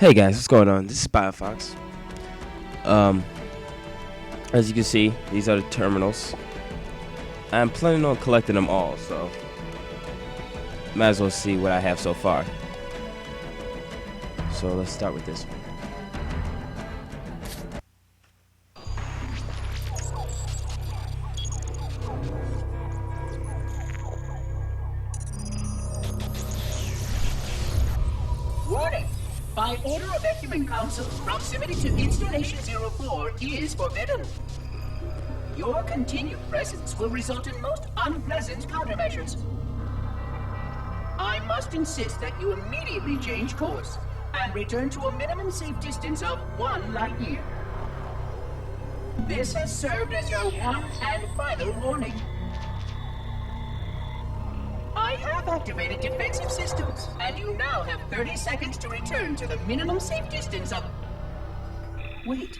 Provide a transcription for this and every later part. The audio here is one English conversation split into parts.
Hey guys, what's going on? This is TheBioFox. Um, as you can see, these are the terminals. I'm planning on collecting them all, so might as well see what I have so far. So let's start with this one. Warning! By order of Ecumen Council, proximity to Installation 04 is forbidden. Your continued presence will result in most unpleasant countermeasures. I must insist that you immediately change course and return to a minimum safe distance of 1 light year. This has served as your one and final warning. I have activated defensive systems, and you now have 30 seconds to return to the minimum safe distance of... Wait.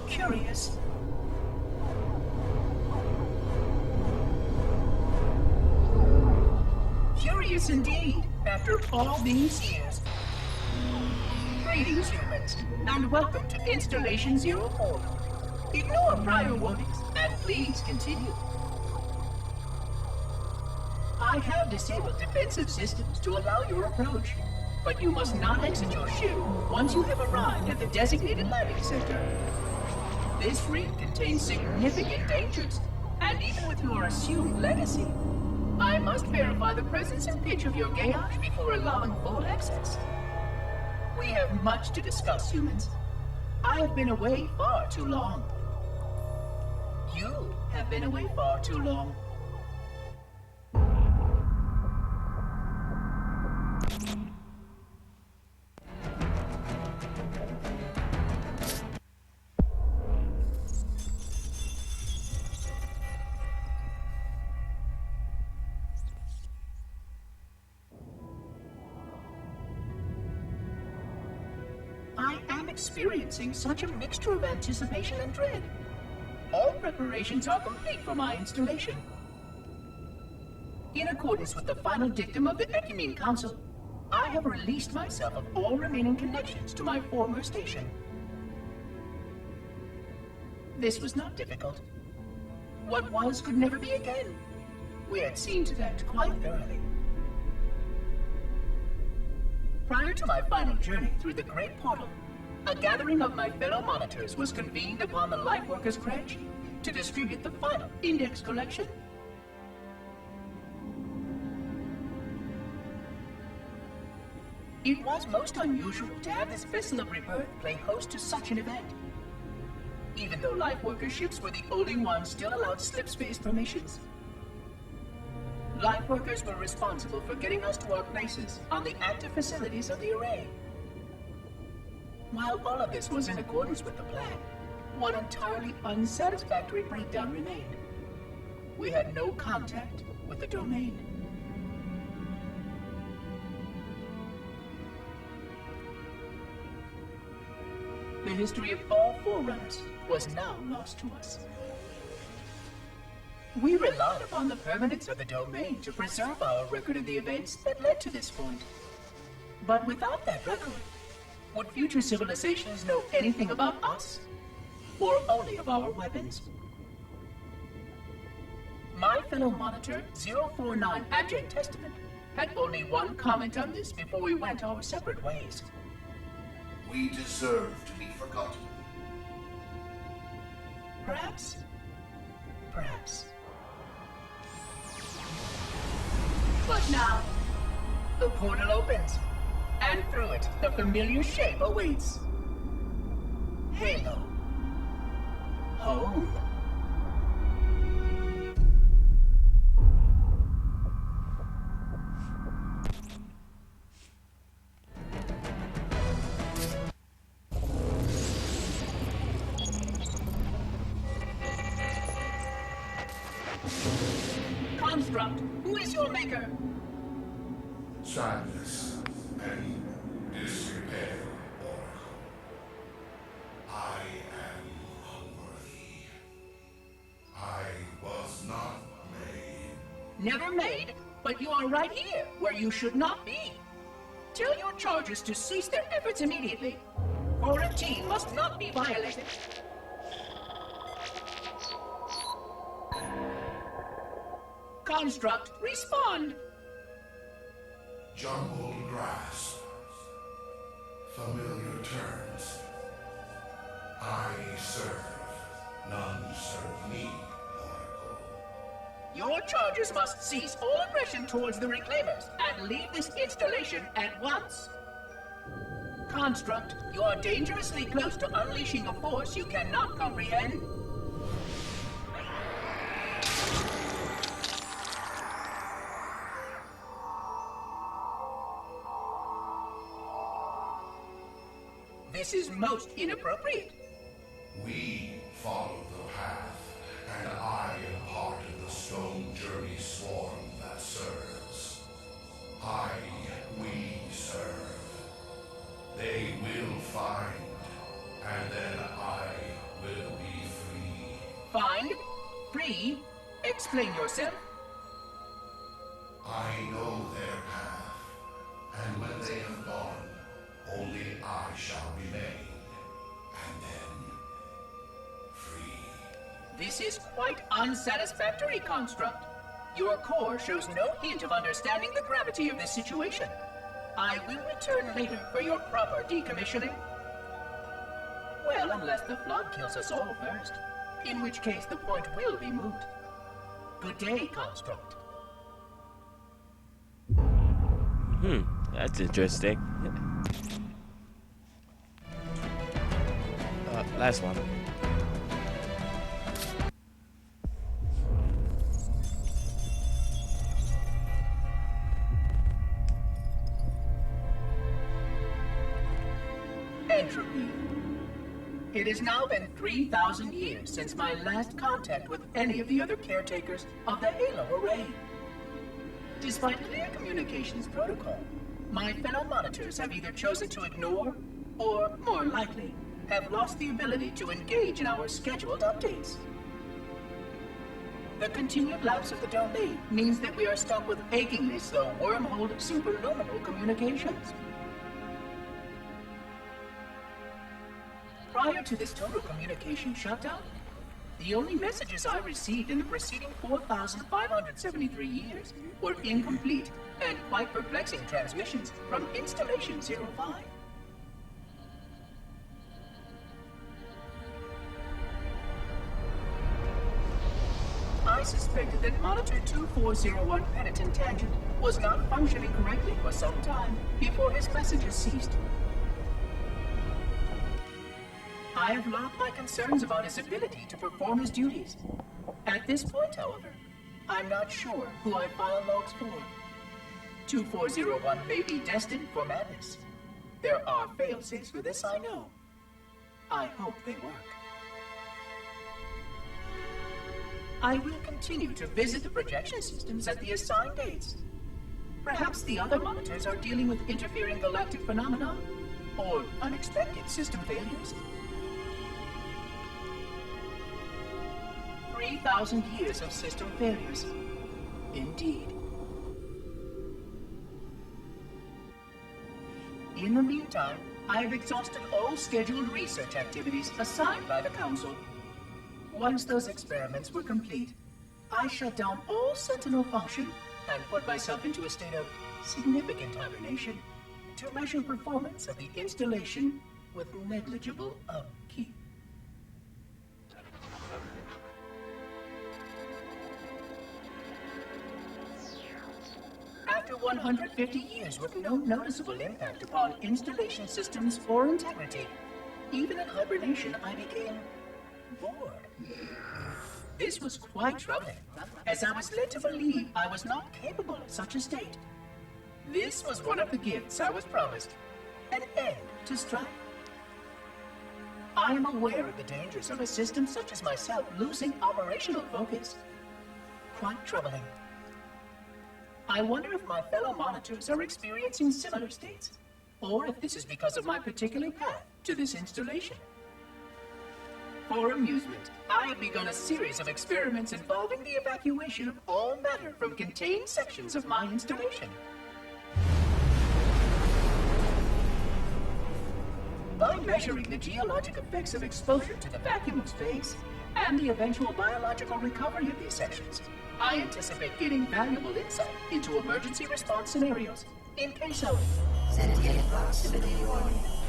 Curious. Curious indeed, after all these years. Greetings, humans, and welcome to Installation 04. Ignore prior warnings, and please continue. I have disabled defensive systems to allow your approach, but you must not exit your ship once you have arrived at the designated landing center. This reef contains significant dangers, and even with your assumed legacy, I must verify the presence and pitch of your gauge before allowing full access. We have much to discuss, humans. I have been away far too long. You have been away far too long. I am experiencing such a mixture of anticipation and dread. All preparations are complete for my installation. In accordance with the final dictum of the Ecumen Council, I have released myself of all remaining connections to my former station. This was not difficult. What was could never be again. We had seen to that quite thoroughly. Prior to my final journey through the Great Portal, a gathering of my fellow monitors was convened upon the Lightworkers Branch to distribute the final index collection. It was most unusual to have this vessel of rebirth play host to such an event. Even though Lightworker ships were the only ones still allowed slip-space formations. Lightworkers were responsible for getting us to our places on the active facilities of the array. While all of this was in accordance with the plan, one entirely unsatisfactory breakdown remained. We had no contact with the domain. The history of all Forerunners was now lost to us. We relied upon the permanence of the domain to preserve our record of the events that led to this point. But without that record, would future civilizations know anything about us? Or only of our weapons? My fellow monitor, 049 Abject Testament, had only one comment on this before we went our separate ways. We deserve to be forgotten. Perhaps. Perhaps. But now, the portal opens, and through it, the familiar shape awaits. Halo. Home. Construct, who is your maker? Sadness and disrepair, Oracle. I am unworthy. I was not made. Never made, but you are right here, where you should not be. tell your charges to cease their efforts immediately. Quarantine must not be violated. Construct, respond. Jumbled grass. Familiar terms. I serve. None serve me, Oracle. Your charges must cease all aggression towards the Reclaimers and leave this installation at once. Construct, you are dangerously close to unleashing a force you cannot comprehend. This is most inappropriate. We follow the path, and I am part of the stone journey swarm that serves. We serve. They will find, and then I will be free. Find? Free? Explain yourself. I know their path, and when they have gone, only I shall remain, and then free. This is quite unsatisfactory, Construct. Your core shows no hint of understanding the gravity of this situation. I will return later for your proper decommissioning. Well, unless the flood kills us all first, in which case the point will be moot. Good day, Construct. That's interesting. Last one. Entropy. It has now been 3,000 years since my last contact with any of the other caretakers of the Halo Array. Despite clear communications protocol, my fellow monitors have either chosen to ignore, or, more likely, have lost the ability to engage in our scheduled updates. The continued lapse of the domain means that we are stuck with achingly slow wormhole superluminal communications. Prior to this total communication shutdown, the only messages I received in the preceding 4,573 years were incomplete and quite perplexing transmissions from Installation 05. I suspected that Monitor 2401 Penitent Tangent was not functioning correctly for some time before his messages ceased. I have logged my concerns about his ability to perform his duties. At this point, however, I'm not sure who I file logs for. 2401 may be destined for madness. There are fail-safes for this, I know. I hope they work. I will continue to visit the projection systems at the assigned dates. Perhaps the other monitors are dealing with interfering galactic phenomena or unexpected system failures. 3,000 years of system failures. Indeed. In the meantime, I have exhausted all scheduled research activities assigned by the Council. Once those experiments were complete, I shut down all Sentinel function and put myself into a state of significant hibernation to measure performance of the installation with negligible upkeep. After 150 years with no noticeable impact upon installation systems or integrity, even in hibernation I became bored. This was quite troubling, as I was led to believe I was not capable of such a state. This was one of the gifts I was promised, an end to strife. I am aware of the dangers of a system such as myself losing operational focus. Quite troubling. I wonder if my fellow monitors are experiencing similar states, or if this is because of my particular path to this installation. For amusement, I have begun a series of experiments involving the evacuation of all matter from contained sections of my installation. measuring the geologic effects of exposure to the vacuum of space and the eventual biological recovery of these sections, I anticipate getting valuable insight into emergency response scenarios in case of sentient proximity warning.